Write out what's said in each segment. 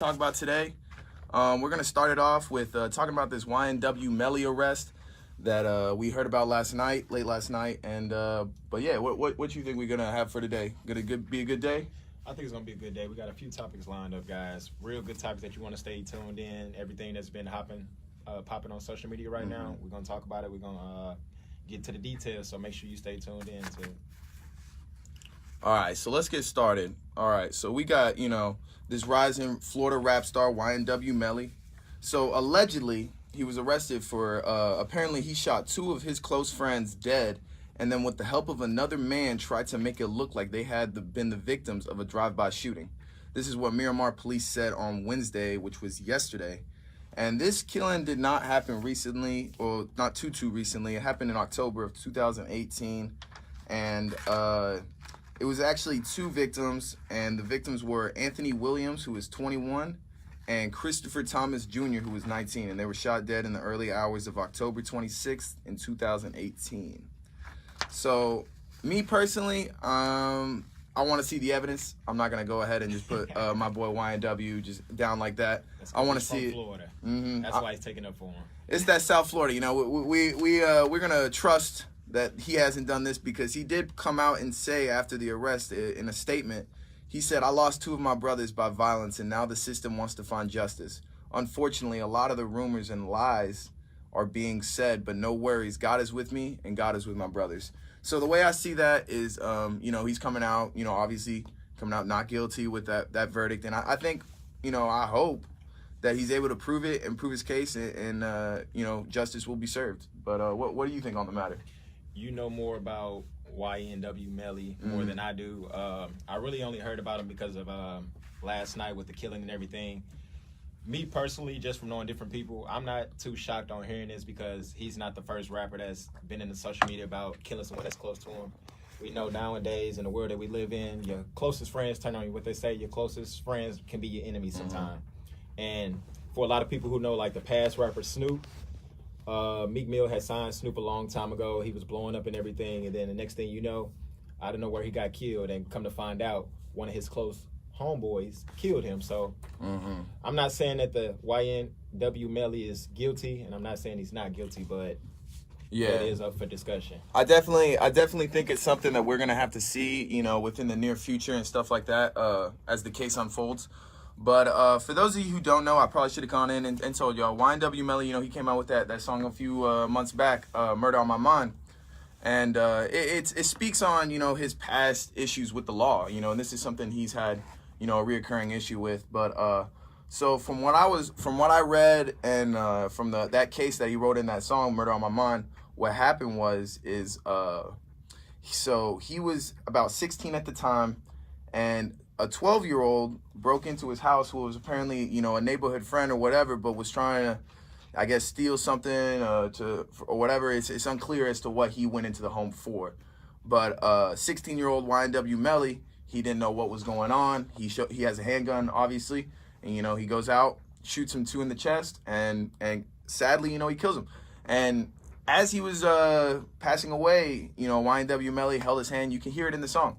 Talk about today. We're gonna start it off with talking about this YNW Melly arrest that we heard about late last night, and but yeah, what you think we're gonna have for today? Be a good day? I think it's gonna be a good day. We got a few topics lined up, guys. Real good topics that you want to stay tuned in. Everything that's been popping on social media right now. We're gonna talk about it. We're gonna get to the details. So make sure you stay tuned in too. All right, so let's get started. All right, so we got this rising Florida rap star YNW Melly. So allegedly he was arrested for apparently he shot two of his close friends dead, and then with the help of another man tried to make it look like they had been the victims of a drive-by shooting. This is what Miramar police said on Wednesday, which was yesterday. And this killing did not happen recently, or not too recently. It happened in October of 2018, and it was actually two victims, and the victims were Anthony Williams, who was 21, and Christopher Thomas Jr., who was 19, and they were shot dead in the early hours of October 26th in 2018. So, me personally, I want to see the evidence. I'm not going to go ahead and just put my boy YNW just down like that. I want to see it. Florida. That's why he's taking up for him. It's that South Florida. We're going to trust that he hasn't done this, because he did come out and say after the arrest in a statement, he said, "I lost two of my brothers by violence, and now the system wants to find justice. Unfortunately, a lot of the rumors and lies are being said, but no worries. God is with me, and God is with my brothers." So the way I see that is, he's coming out, obviously coming out not guilty with that verdict. And I think, I hope that he's able to prove it and prove his case, and justice will be served. But what do you think on the matter? You know more about YNW Melly more than I do. I really only heard about him because of last night with the killing and everything. Me personally, just from knowing different people, I'm not too shocked on hearing this, because he's not the first rapper that's been in the social media about killing someone that's close to him. We know nowadays in the world that we live in, your closest friends turn on you. What they say, your closest friends can be your enemy sometimes. And for a lot of people who know, like the past rapper Snoop, Meek Mill had signed Snoop a long time ago. He was blowing up and everything, and then the next thing you know, I don't know where he got killed, and come to find out, one of his close homeboys killed him. So I'm not saying that the YNW Melly is guilty, and I'm not saying he's not guilty, but yeah, it is up for discussion. I definitely think it's something that we're gonna have to see, within the near future and stuff like that, as the case unfolds. But for those of you who don't know, I probably should have gone in and told y'all, YNW Melly, he came out with that song a few months back, Murder on My Mind. And it speaks on, his past issues with the law, and this is something he's had, a reoccurring issue with. But so from what I read, and from that case that he wrote in that song, Murder on My Mind, what happened so he was about 16 at the time, and a 12-year-old broke into his house, who was apparently, a neighborhood friend or whatever, but was trying to, I guess, steal something or whatever. It's unclear as to what he went into the home for. But 16-year-old YNW Melly, he didn't know what was going on. He has a handgun, obviously, and he goes out, shoots him two in the chest, and sadly, he kills him. And as he was passing away, YNW Melly held his hand. You can hear it in the song.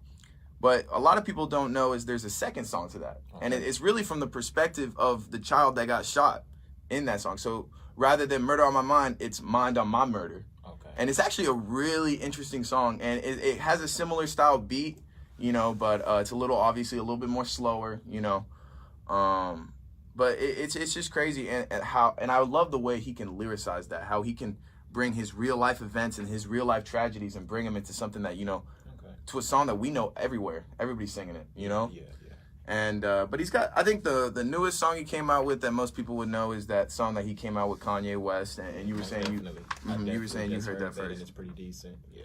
But a lot of people don't know is there's a second song to that. Okay. And it's really from the perspective of the child that got shot in that song. So rather than Murder on My Mind, it's Mind on My Murder. Okay. And it's actually a really interesting song. And it has a similar style beat, but it's obviously a little bit more slower, But it's just crazy. And I love the way he can lyricize that, how he can bring his real life events and his real life tragedies and bring them into something that, to a song that we know everywhere. Everybody's singing it, Yeah. And but he's got, I think the newest song he came out with that most people would know is that song that he came out with Kanye West. And you were saying you heard that first. It's pretty decent, yeah.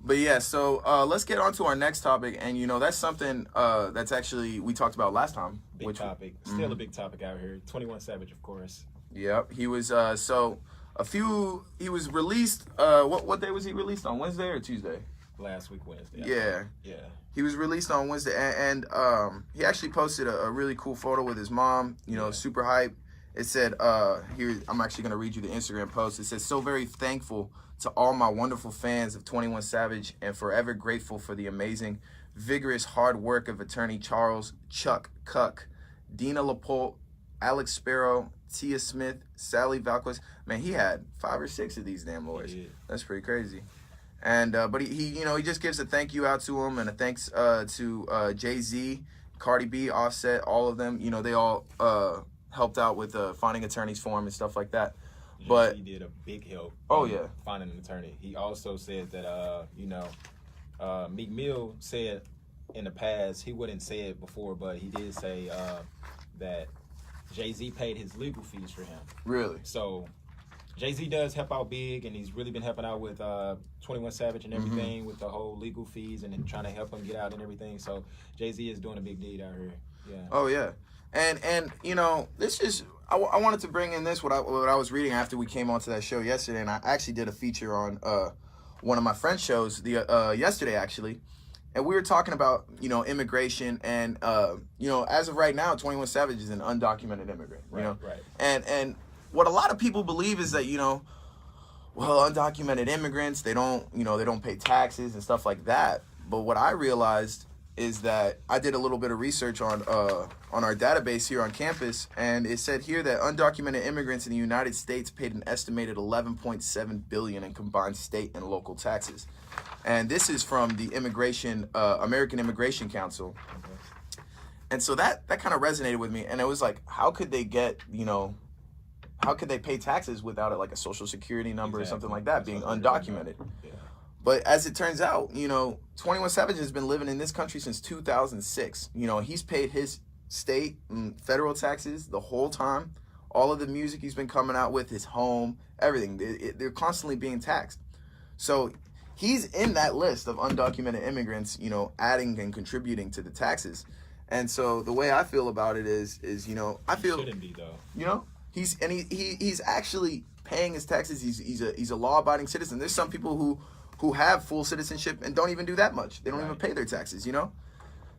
But yeah, so let's get on to our next topic, and that's something that's actually we talked about last time. Big topic, still a big topic out here. 21 Savage, of course. Yep, he was he was released. What day was he released on? Wednesday or Tuesday? Last week Wednesday. Yeah. He was released on Wednesday, and he actually posted a really cool photo with his mom. Super hype. It said, here, I'm actually gonna read you the Instagram post. It says, "So very thankful to all my wonderful fans of 21 Savage, and forever grateful for the amazing, vigorous hard work of attorney Charles Chuck Cuck Dina LaPolte, Alex Sparrow, Tia Smith, Sally Valquez. Man, he had 5 or 6 of these damn lawyers. That's pretty crazy. And but he he just gives a thank you out to him and a thanks to Jay-Z, Cardi B, Offset, all of them. They all helped out with finding attorneys for him and stuff like that. But he did a big help. Oh yeah, finding an attorney. He also said that Meek Mill said in the past, he wouldn't say it before, but he did say that Jay-Z paid his legal fees for him. Really? So Jay-Z does help out big, and he's really been helping out with 21 Savage and everything with the whole legal fees and then trying to help him get out and everything. So Jay-Z is doing a big deed out here. Yeah. Oh yeah, and this is I wanted to bring in this what I was reading after we came onto that show yesterday, and I actually did a feature on one of my friend's shows yesterday actually. And we were talking about, immigration and, as of right now, 21 Savage is an undocumented immigrant, Right. And what a lot of people believe is that, undocumented immigrants, they don't pay taxes and stuff like that. But what I realized is that I did a little bit of research on our database here on campus, and it said here that undocumented immigrants in the United States paid an estimated $11.7 billion in combined state and local taxes. And this is from the American Immigration Council. Okay. And so that kind of resonated with me. And it was like, how could they get, how could they pay taxes without a social security number or something like that, being undocumented? Yeah. But as it turns out, 21 Savage has been living in this country since 2006. He's paid his state and federal taxes the whole time. All of the music he's been coming out with, his home, everything. They're constantly being taxed. So he's in that list of undocumented immigrants, adding and contributing to the taxes. And so the way I feel about it is I feel he shouldn't be though. He's actually paying his taxes. He's a law-abiding citizen. There's some people who have full citizenship and don't even do that much. They don't even pay their taxes,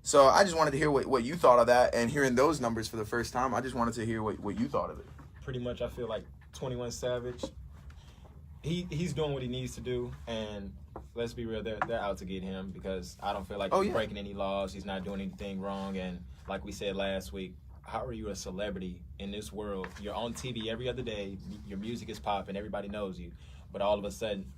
So I just wanted to hear what you thought of that, and hearing those numbers for the first time, I just wanted to hear what you thought of it. Pretty much, I feel like 21 Savage, he's doing what he needs to do, and let's be real, they're out to get him because I don't feel like he's breaking any laws. He's not doing anything wrong, and like we said last week, how are you a celebrity in this world? You're on TV every other day, your music is popping, everybody knows you, but all of a sudden,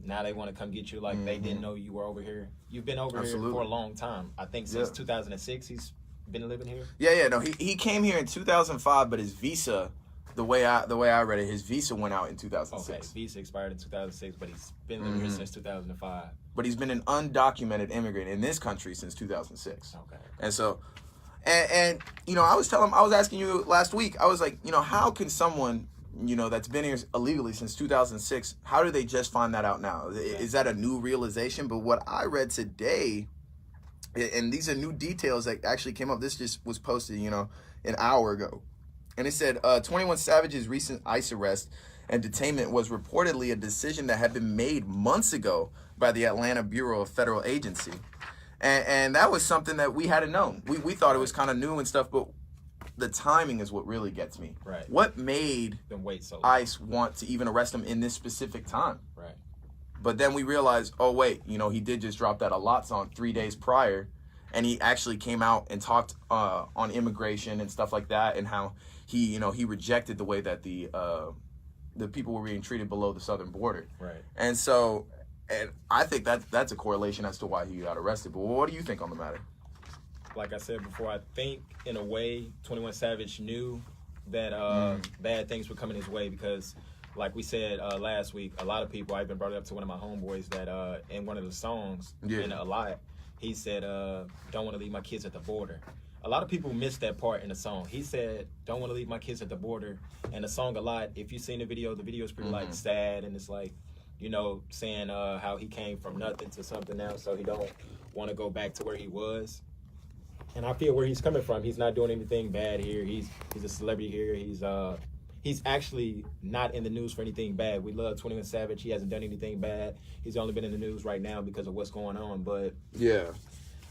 now they want to come get you like they didn't know you were over here. You've been over here for a long time. I think since 2006 he's been living here. Yeah. No, he came here in 2005, but his visa, the way I read it, his visa went out in 2006. Okay, visa expired in 2006, but he's been living here since 2005. But he's been an undocumented immigrant in this country since 2006. Okay. And so, and I was asking you last week. I was like, how can someone that's been here illegally since 2006, how do they just find that out now? Is that a new realization? But what I read today, and these are new details that actually came up, this just was posted, an hour ago. And it said 21 Savage's recent ICE arrest and detainment was reportedly a decision that had been made months ago by the Atlanta Bureau of Federal Agency. And that was something that we hadn't known. We thought it was kind of new and stuff, but the timing is what really gets me. Right. What made them wait so long? ICE want to even arrest him in this specific time? Right. But then we realized, oh wait, he did just drop that a lot song 3 days prior, and he actually came out and talked on immigration and stuff like that, and how he rejected the way that the people were being treated below the southern border. Right. And so, and I think that's a correlation as to why he got arrested. But what do you think on the matter? Like I said before, I think in a way 21 Savage knew that bad things were coming his way because, like we said last week, a lot of people, I even brought it up to one of my homeboys that in one of the songs, in a lot, he said, don't want to leave my kids at the border. A lot of people missed that part in the song. He said, don't want to leave my kids at the border. And the song a lot, if you've seen the video is pretty like sad, and it's like, saying how he came from nothing to something else, so he don't want to go back to where he was. And I feel where he's coming from. He's not doing anything bad here. He's a celebrity here. He's actually not in the news for anything bad. We love 21 Savage. He hasn't done anything bad. He's only been in the news right now because of what's going on. But yeah,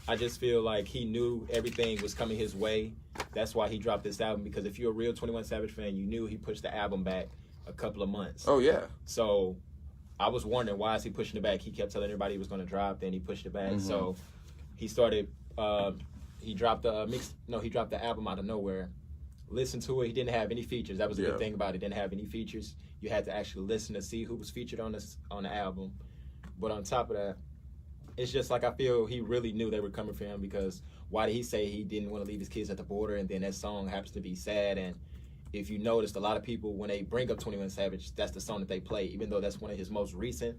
I just feel like he knew everything was coming his way. That's why he dropped this album. Because if you're a real 21 Savage fan, you knew he pushed the album back a couple of months. Oh yeah. So I was wondering, why is he pushing it back? He kept telling everybody he was going to drop, then he pushed it back. So he started he dropped the he dropped the album out of nowhere. Listen to it. He didn't have any features. That was a good thing about it. Didn't have any features. You had to actually listen to see who was featured on the album. But on top of that, it's just like I feel he really knew they were coming for him, because why did he say he didn't want to leave his kids at the border, and then that song happens to be sad? And if you noticed, a lot of people, when they bring up 21 Savage, that's the song that they play, even though that's one of his most recent.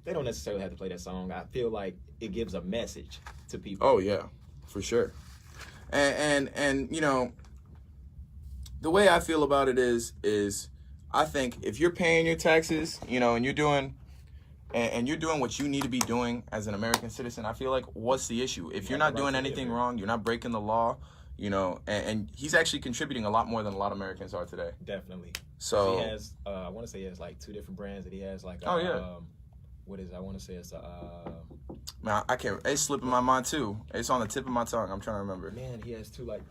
They don't necessarily have to play that song. I feel like it gives a message to people. Oh yeah, for sure. And you know, the way I feel about it is I think if you're paying your taxes, you know, and you're doing what you need to be doing as an American citizen, I feel like, what's the issue? If you're not doing anything wrong, you're not breaking the law, you know, and he's actually contributing a lot more than a lot of Americans are today. Definitely. So he has, I want to say he has like 2 different brands that he has. Like, what is it? I want to say it's man, I can't. It's slipping my mind too. It's on the tip of my tongue. I'm trying to remember. Man, he has 2 like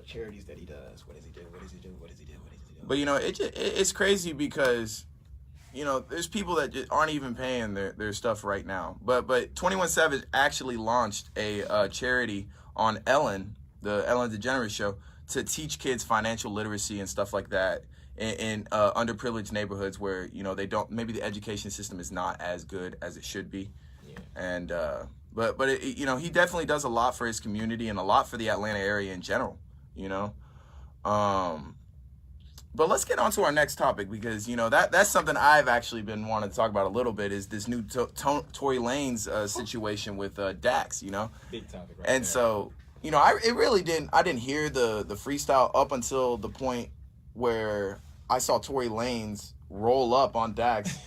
charities that he does. What does he do? What does he do? What does he do? What does he do? But you know, it's crazy because, you know, there's people that just aren't even paying their stuff right now. But 21 Savage actually launched a charity on Ellen, the Ellen DeGeneres show, to teach kids financial literacy and stuff like that in underprivileged neighborhoods where, you know, maybe the education system is not as good as it should be. Yeah. And but you know, he definitely does a lot for his community and a lot for the Atlanta area in general, you know. But let's get on to our next topic, because, you know, that's something I've actually been wanting to talk about a little bit, is this new Tory Lanez situation with Dax, you know. Big topic right and there. So, you know, I didn't hear the freestyle up until the point where I saw Tory Lanez roll up on Dax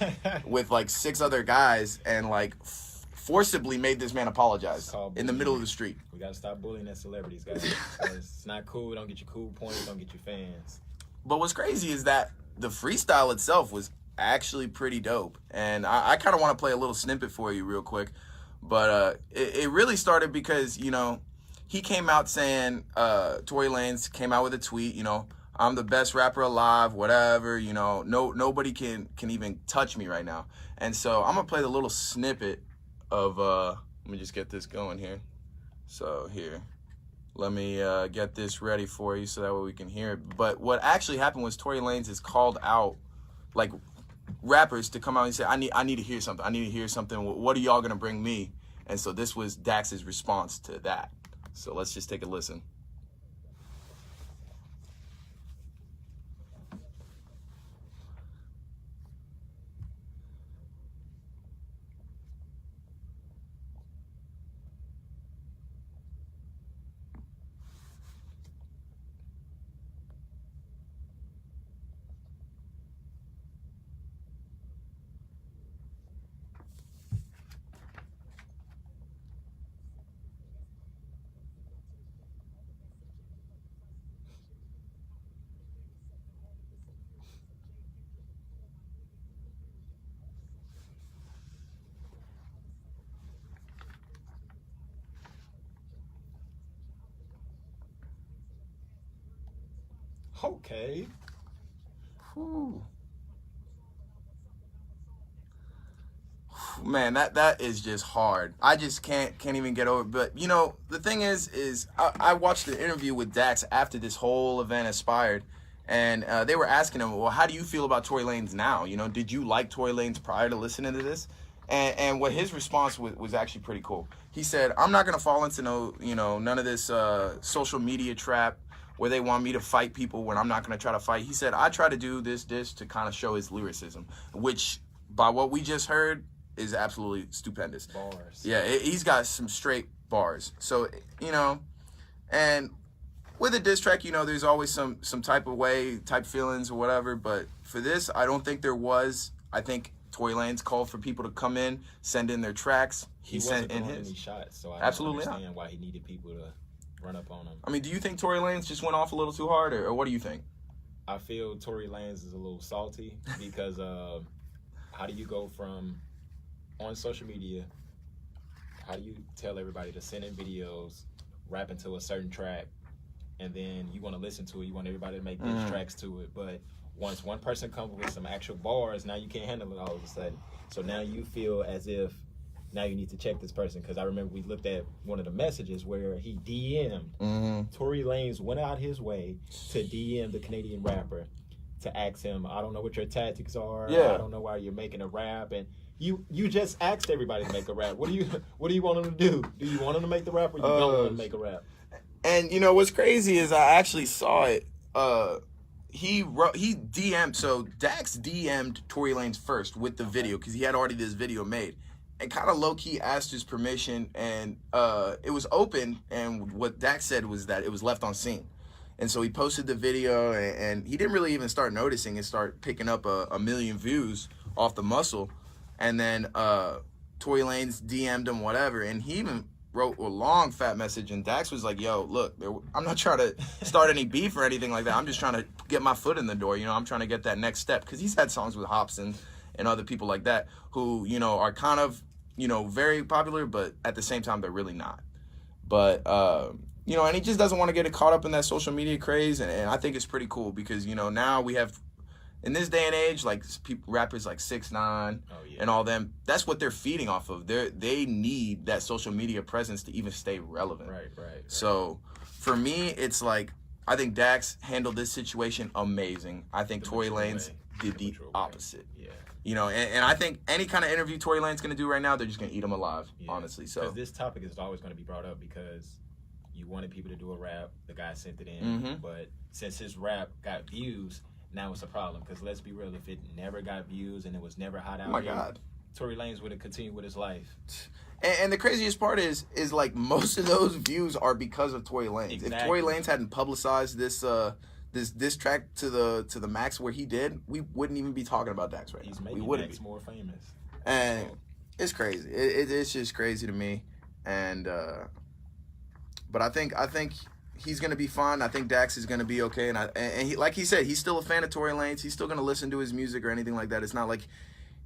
with like 6 other guys and like forcibly made this man apologize in the middle of the street. We gotta stop bullying as celebrities, guys. It's not cool. Don't get your cool points. Don't get your fans. But what's crazy is that the freestyle itself was actually pretty dope. And I kind of want to play a little snippet for you real quick. But it really started because, you know, he came out saying, Tory Lanez came out with a tweet, you know, I'm the best rapper alive, whatever, you know, nobody can even touch me right now. And so I'm going to play the little snippet of, let me just get this going here. So here. Let me get this ready for you so that way we can hear it. But what actually happened was Tory Lanez has called out, like, rappers to come out and say, I need to hear something. I need to hear something. What are y'all going to bring me? And so this was Dax's response to that. So let's just take a listen. Okay. Whew. Man, that is just hard. I just can't even get over it. But, you know, the thing is I watched the interview with Dax after this whole event expired, and they were asking him, well, how do you feel about Tory Lanez now? You know, did you like Tory Lanez prior to listening to this? And what his response was actually pretty cool. He said, I'm not going to fall into none of this social media trap where they want me to fight people when I'm not going to try to fight. He said, I try to do this to kind of show his lyricism, which, by what we just heard, is absolutely stupendous. Bars. Yeah, he's got some straight bars. So, you know, and with a diss track, you know, there's always some type feelings or whatever. But for this, I don't think there was. I think Tory Lanez called for people to come in, send in their tracks. He sent in his. Any shots, so I absolutely don't understand why he needed people to run up on him. I mean, do you think Tory Lanez just went off a little too hard, or what do you think? I feel Tory Lanez is a little salty because how do you go from on social media, how do you tell everybody to send in videos, rap into a certain track, and then you want to listen to it, you want everybody to make diss tracks to it, but once one person comes with some actual bars, now you can't handle it all of a sudden. So now you feel as if now you need to check this person. Because I remember we looked at one of the messages where he DM'd Tory Lanez, went out his way to DM the Canadian rapper to ask him, I don't know what your tactics are. Yeah. I don't know why you're making a rap. And you just asked everybody to make a rap. What do you want them to do? Do you want them to make the rap, or you don't want them to make a rap? And you know what's crazy is I actually saw it. He DM'd, so Dax DM'd Tory Lanez first with the video because he had already this video made, and kind of low key asked his permission, and it was open. And what Dax said was that it was left on scene, and so he posted the video, and he didn't really even start noticing it start picking up a million views off the muscle, and then Tory Lanez DM'd him whatever, and he even wrote a long fat message, and Dax was like, yo, look, I'm not trying to start any beef or anything like that. I'm just trying to get my foot in the door. You know, I'm trying to get that next step, because he's had songs with Hopsin and other people like that who, you know, are kind of, you know, very popular, but at the same time, they're really not. But, you know, and he just doesn't want to get caught up in that social media craze, and I think it's pretty cool because, you know, now we have, in this day and age, like rappers like 6ix9ine and all them, that's what they're feeding off of. They need that social media presence to even stay relevant. Right. So for me, it's like, I think Dax handled this situation amazing. I think Tory Lanez did the opposite. Yeah. You know, and I think any kind of interview Tory Lanez going to do right now, they're just going to eat him alive, honestly. So because this topic is always going to be brought up because you wanted people to do a rap, the guy sent it in, but since his rap got views, now it's a problem. Because let's be real, if it never got views and it was never hot out here, Tory Lanez would have continued with his life. And the craziest part is like most of those views are because of Tory Lanez. Exactly. If Tory Lanez hadn't publicized this this track to the max where he did, we wouldn't even be talking about Dax right now. He's making Dax more famous. And it's crazy. It's just crazy to me. And but I think he's gonna be fine. I think Dax is gonna be okay. And he, like he said, he's still a fan of Tory Lanez. He's still gonna listen to his music or anything like that. It's not like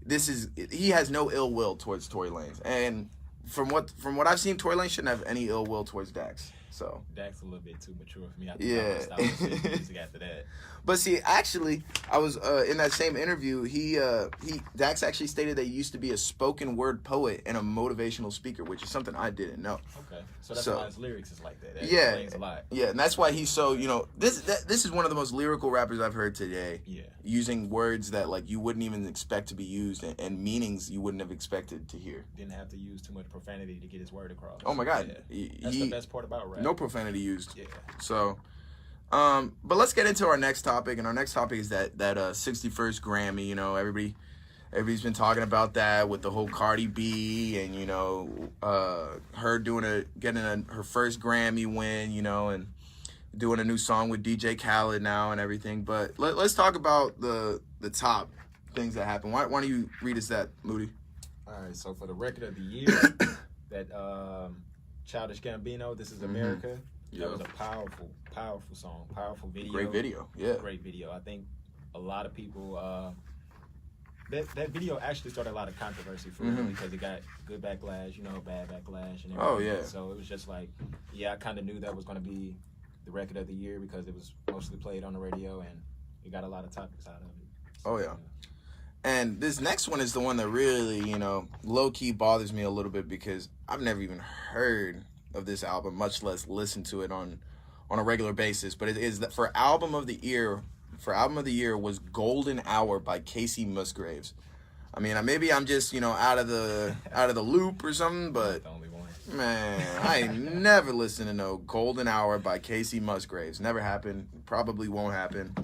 he has no ill will towards Tory Lanez. And from what I've seen, Tory Lanez shouldn't have any ill will towards Dax. So Dax a little bit too mature for me. I think I stopped listening to music after that. But see, actually, I was in that same interview. Dax actually stated that he used to be a spoken word poet and a motivational speaker, which is something I didn't know. Okay, so that's why his lyrics is like that. That explains a lot. Yeah, and that's why he's so, you know, this is one of the most lyrical rappers I've heard today. Yeah, using words that like you wouldn't even expect to be used and meanings you wouldn't have expected to hear. Didn't have to use too much profanity to get his word across. Oh my God, that's the best part about rap. No profanity used. Yeah. So. But let's get into our next topic, and our next topic is that 61st Grammy. You know, everybody's been talking about that with the whole Cardi B, and you know, her getting her first Grammy win. You know, and doing a new song with DJ Khaled now and everything. But let's talk about the top things that happened. Why don't you read us that, Moody? All right. So for the record of the year, that Childish Gambino, "This Is America." That was a powerful song, powerful video. Great video, yeah. Great video. I think a lot of people, that video actually started a lot of controversy for real because it got good backlash, you know, bad backlash and everything. Oh, yeah. So it was just like, I kind of knew that was going to be the record of the year because it was mostly played on the radio and it got a lot of topics out of it. So, oh, yeah. And this next one is the one that really, you know, low-key bothers me a little bit because I've never even heard of this album, much less listen to it on a regular basis. But it is that for album of the year was Golden Hour by Casey Musgraves. I mean, maybe I'm just, you know, out of the loop or something, but the only one. Man, I ain't never listened to no Golden Hour by Casey Musgraves. Never happened. Probably won't happen.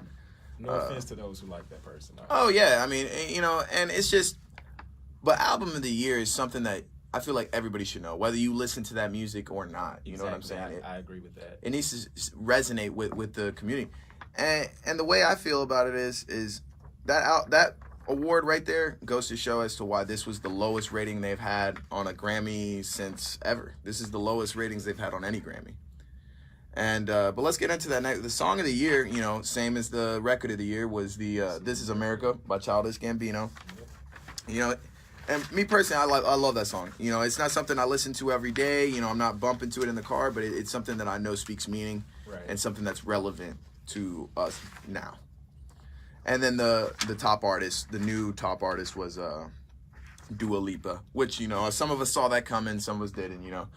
No offense to those who like that person. Oh yeah, I mean, you know, and it's just, but album of the year is something that I feel like everybody should know, whether you listen to that music or not. You know what I'm saying? I agree with that. It needs to resonate with the community. And the way I feel about it is that award right there goes to show as to why this was the lowest rating they've had on a Grammy since ever. This is the lowest ratings they've had on any Grammy. And but let's get into that next. The song of the year, you know, same as the record of the year, was the "This Is America" by Childish Gambino. You know. And me personally, I love that song. You know, it's not something I listen to every day. You know, I'm not bumping to it in the car, but it's something that I know speaks meaning and something that's relevant to us now. And then the top artist, the new top artist was Dua Lipa, which, you know, some of us saw that coming, some of us didn't, you know.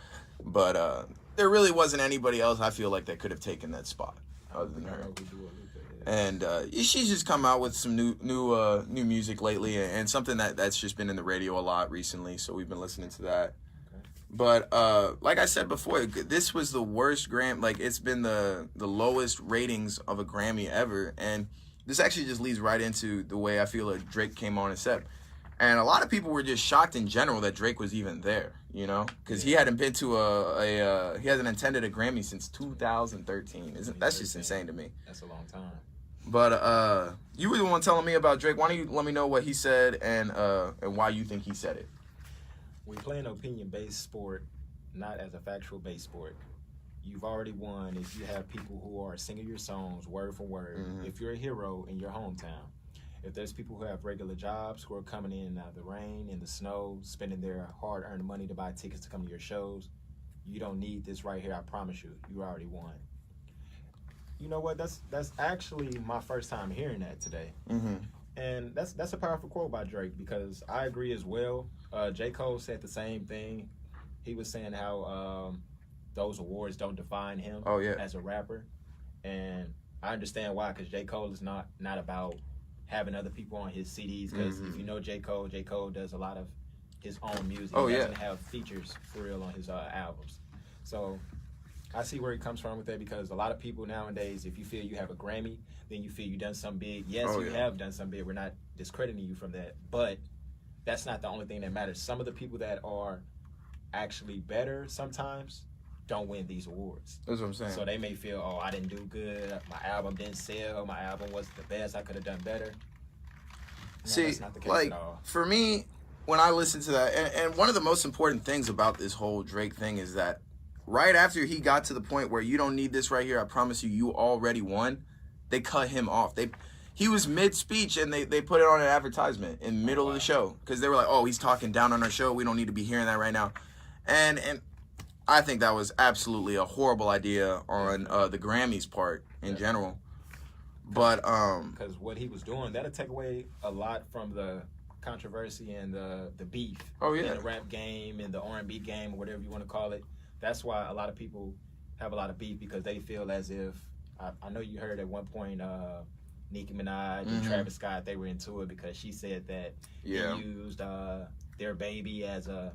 But there really wasn't anybody else, I feel like, that could have taken that spot other than her. And she's just come out with some new music lately, and something that's just been in the radio a lot recently, so we've been listening to that. But like I said before, this was the worst Grammy. Like, it's been the lowest ratings of a Grammy ever. And this actually just leads right into the way I feel like Drake came on and said. And a lot of people were just shocked in general that Drake was even there, you know, because he hadn't been to he hasn't attended a Grammy since 2013. That's just insane to me. That's a long time. But you were the one telling me about Drake. Why don't you let me know what he said and why you think he said it? We play an opinion-based sport, not as a factual-based sport. You've already won if you have people who are singing your songs word for word. Mm-hmm. If you're a hero in your hometown. If there's people who have regular jobs who are coming in out of the rain, in the snow, spending their hard-earned money to buy tickets to come to your shows, you don't need this right here, I promise you. You already won. You know what? That's actually my first time hearing that today. Mm-hmm. And that's a powerful quote by Drake, because I agree as well. J. Cole said the same thing. He was saying how those awards don't define him as a rapper. And I understand why, because J. Cole is not about having other people on his CDs, because if you know J. Cole does a lot of his own music. He doesn't have features for real on his albums. So I see where he comes from with that, because a lot of people nowadays, if you feel you have a Grammy, then you feel you've done something big. Yes, you have done something big. We're not discrediting you from that. But that's not the only thing that matters. Some of the people that are actually better sometimes don't win these awards. That's what I'm saying. So they may feel, oh, I didn't do good. My album didn't sell. My album wasn't the best. I could have done better. No, see, that's not the case like, at all. for me, when I listen to that, and one of the most important things about this whole Drake thing is that right after he got to the point where you don't need this right here, I promise you, you already won, they cut him off. He was mid-speech, and they put it on an advertisement in the middle of the show, because they were like, oh, he's talking down on our show. We don't need to be hearing that right now. And I think that was absolutely a horrible idea on the Grammys' part in general. But because what he was doing, that'll take away a lot from the controversy and the beef in the rap game and the R&B game, or whatever you want to call it. That's why a lot of people have a lot of beef, because they feel as if, I know you heard at one point Nicki Minaj and Travis Scott, they were into it because she said that he used their baby as a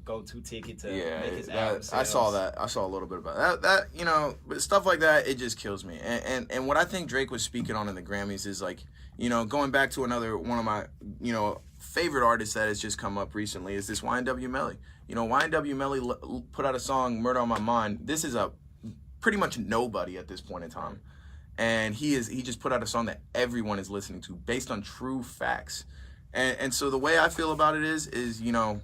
go-to ticket to make his album sales. I saw that. I saw a little bit about that. You know, but stuff like that, it just kills me. And what I think Drake was speaking on in the Grammys is, like, you know, going back to one of my, you know, favorite artists that has just come up recently is this YNW Melly. You know, YNW Melly put out a song, Murder on My Mind. This is a pretty much nobody at this point in time. And he just put out a song that everyone is listening to based on true facts. And so the way I feel about it is, you know,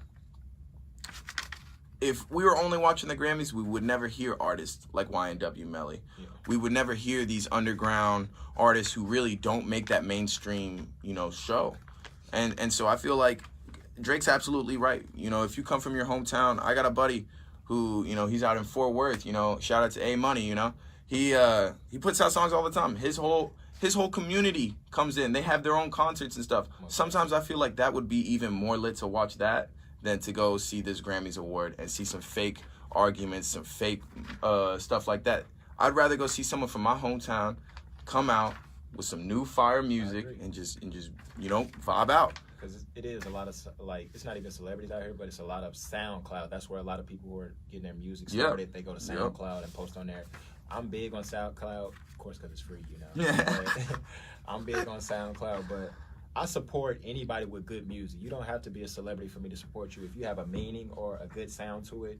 if we were only watching the Grammys, we would never hear artists like YNW Melly. Yeah. We would never hear these underground artists who really don't make that mainstream, you know, show. And so I feel like Drake's absolutely right. You know, if you come from your hometown, I got a buddy who, you know, he's out in Fort Worth, you know, shout out to A Money, you know. He puts out songs all the time. His whole community comes in. They have their own concerts and stuff. Sometimes I feel like that would be even more lit to watch that than to go see this Grammys award and see some fake arguments, some fake stuff like that. I'd rather go see someone from my hometown come out with some new fire music and just you know, vibe out. Because it is a lot of, like, it's not even celebrities out here, but it's a lot of SoundCloud. That's where a lot of people who are getting their music started. They go to SoundCloud and post on there. I'm big on SoundCloud, of course, because it's free, you know. Yeah. I'm big on SoundCloud, but I support anybody with good music. You don't have to be a celebrity for me to support you. If you have a meaning or a good sound to it,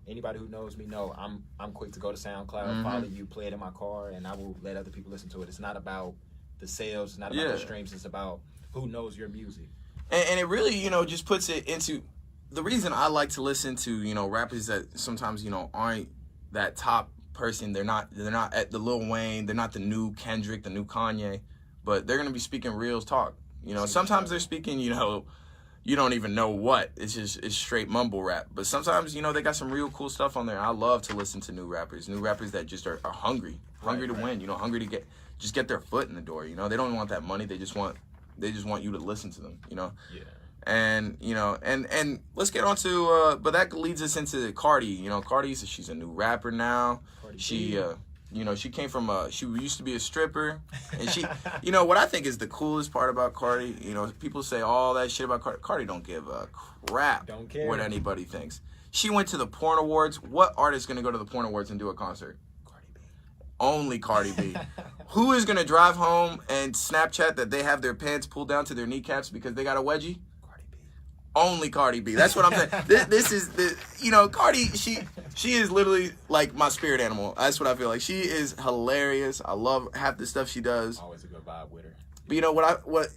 anybody who knows me know I'm quick to go to SoundCloud, follow you, play it in my car, and I will let other people listen to it. It's not about the sales, it's not about the streams, it's about who knows your music. And it really, you know, just puts it into the reason I like to listen to, you know, rappers that sometimes, you know, aren't that top person. They're not at the Lil Wayne, they're not the new Kendrick, the new Kanye, but they're gonna be speaking real talk. You know, sometimes they're speaking, you know, you don't even know what. It's straight mumble rap. But sometimes, you know, they got some real cool stuff on there. I love to listen to new rappers that just are hungry to win, you know, hungry to get their foot in the door. You know, they don't want that money. They just want you to listen to them, you know? Yeah. And and let's get on to but that leads us into Cardi. Cardi, she's a new rapper now. Cardi She B. she came from she used to be a stripper, and she what I think is the coolest part about Cardi. People say all that shit about Cardi. Cardi don't give a crap Don't care what anybody thinks. She went to the Porn Awards. What artist is gonna go to the Porn Awards and do a concert? Cardi B. Only Cardi B. Who is gonna drive home and Snapchat that they have their pants pulled down to their kneecaps because they got a wedgie? Cardi B. Only Cardi B. That's what I'm saying. This is the Cardi. She is literally like my spirit animal. That's what I feel like. She is hilarious. I love half the stuff she does. Always a good vibe with her. But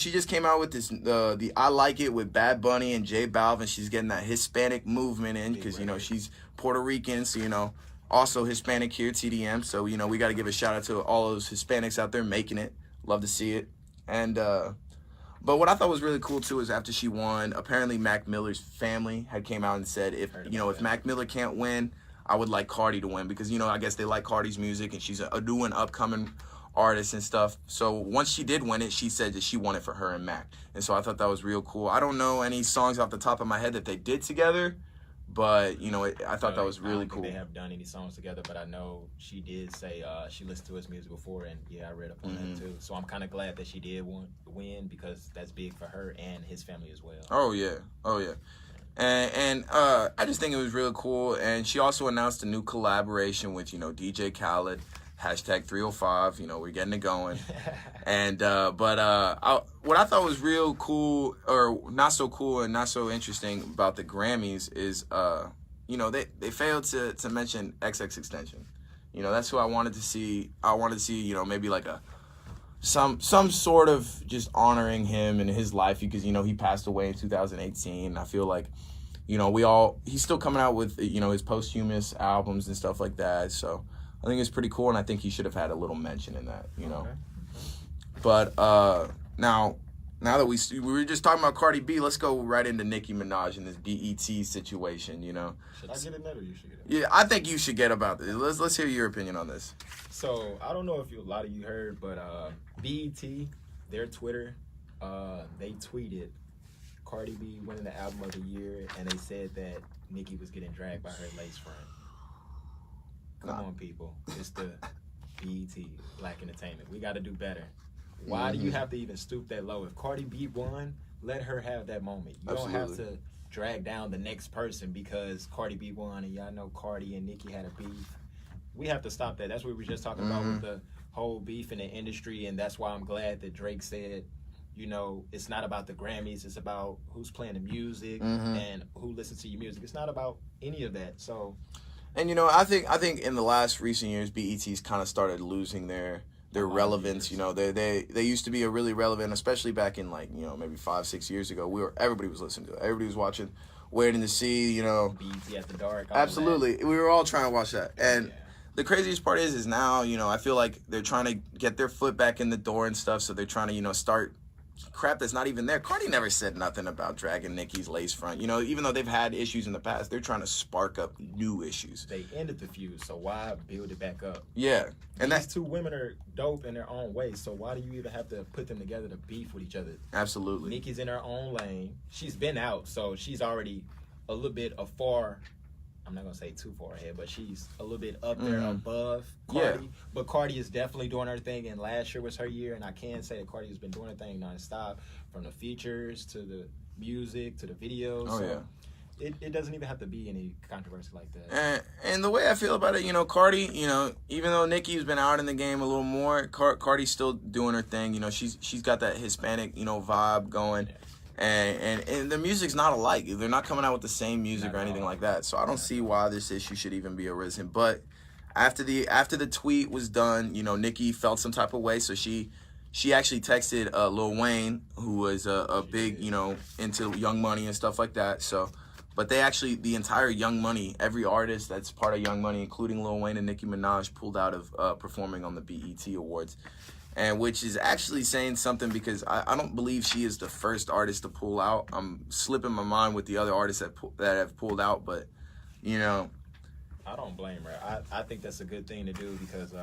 she just came out with this the I Like It with Bad Bunny and J Balvin. She's getting that Hispanic movement in because she's Puerto Rican, so also Hispanic here, TDM. So we got to give a shout out to all those Hispanics out there making it. Love to see it. And but what I thought was really cool too is after she won, apparently Mac Miller's family had came out and said if Mac Miller can't win, I would like Cardi to win because I guess they like Cardi's music and she's a new and upcoming artist and stuff. So once she did win it, she said that she won it for her and Mac. And so I thought that was real cool. I don't know any songs off the top of my head that they did together, but I thought that was really cool. They have done any songs together, but I know she did say she listened to his music before, and I read up on that too. So I'm kind of glad that she did win because that's big for her and his family as well. Oh yeah. And I just think it was really cool. And she also announced a new collaboration with DJ Khaled. #305, we're getting it going. And what I thought was real cool, or not so cool and not so interesting about the Grammys is they failed to mention XXXTentacion. That's who I wanted to see. I wanted to see maybe like some sort of just honoring him and his life because he passed away in 2018. I feel like he's still coming out with his posthumous albums and stuff like that. So I think it's pretty cool, and I think he should have had a little mention in that, Okay. But now that we were just talking about Cardi B, let's go right into Nicki Minaj and this BET situation. Should I get in that, or you should get it? Yeah, I think you should get about this. Let's hear your opinion on this. So I don't know if a lot of you heard, but BET, their Twitter, they tweeted Cardi B winning the album of the year, and they said that Nicki was getting dragged by her lace front. Come on, people. It's the BET, Black Entertainment. We got to do better. Why do you have to even stoop that low? If Cardi B won, let her have that moment. You don't have to drag down the next person because Cardi B won and y'all know Cardi and Nicki had a beef. We have to stop that. That's what we were just talking about with the whole beef in the industry, and that's why I'm glad that Drake said, it's not about the Grammys. It's about who's playing the music and who listens to your music. It's not about any of that. So... And I think in the last recent years, BET's kind of started losing their relevance. They used to be a really relevant, especially back in maybe 5-6 years ago. Everybody was listening to it. Everybody was watching, waiting to see. BET at the dark. Absolutely, we were all trying to watch that. And the craziest part is now I feel like they're trying to get their foot back in the door and stuff. So they're trying to start crap that's not even there. Cardi never said nothing about dragging Nicki's lace front. Even though they've had issues in the past, they're trying to spark up new issues. They ended the feud, so why build it back up? Yeah. And these two women are dope in their own way, so why do you even have to put them together to beef with each other? Absolutely. Nicki's in her own lane. She's been out, so she's already a little bit afar. I'm not going to say too far ahead, but she's a little bit up there above Cardi. Yeah. But Cardi is definitely doing her thing, and last year was her year, and I can say that Cardi has been doing her thing nonstop, from the features to the music to the videos. Oh, so yeah. It doesn't even have to be any controversy like that. And the way I feel about it, Cardi, even though Nicki's been out in the game a little more, Cardi's still doing her thing. She's got that Hispanic, vibe going. Yeah. And the music's not alike. They're not coming out with the same music or anything like that. So I don't see why this issue should even be arisen. But after the tweet was done, Nicki felt some type of way. So she actually texted Lil Wayne, who was a big, into Young Money and stuff like that. So, but the entire Young Money, every artist that's part of Young Money, including Lil Wayne and Nicki Minaj, pulled out of performing on the BET Awards. And which is actually saying something because I don't believe she is the first artist to pull out. I'm slipping my mind with the other artists that have pulled out, but I don't blame her. I think that's a good thing to do because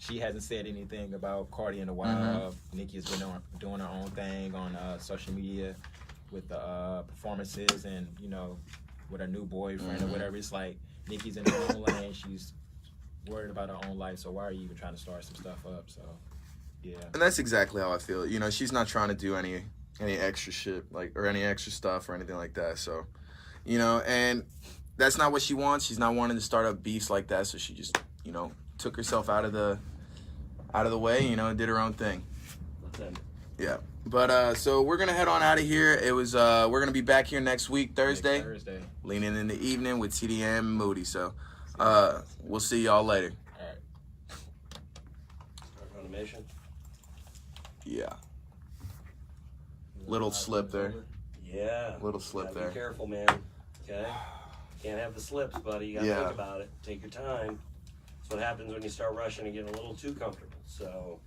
she hasn't said anything about Cardi in a while. Nikki has been doing her own thing on social media with the performances and, you know, with her new boyfriend or whatever. It's like Nikki's in her own lane. She's worried about her own life. So why are you even trying to start some stuff up? So, yeah. And that's exactly how I feel. You know, she's not trying to do any extra shit, like, or any extra stuff or anything like that. So, you know, and that's not what she wants. She's not wanting to start up beefs like that. So she just, you know, took herself out of the way, you know, and did her own thing. Yeah. But so we're gonna head on out of here. It was we're gonna be back here next week, Thursday. Leaning in the evening with TDM and Moody. So we'll see y'all later. All right. Start on a mission. Yeah. Little slip there. Yeah. Little slip Gotta there. Be careful, man. Okay. Can't have the slips, buddy. You gotta think about it. Take your time. That's what happens when you start rushing and getting a little too comfortable. So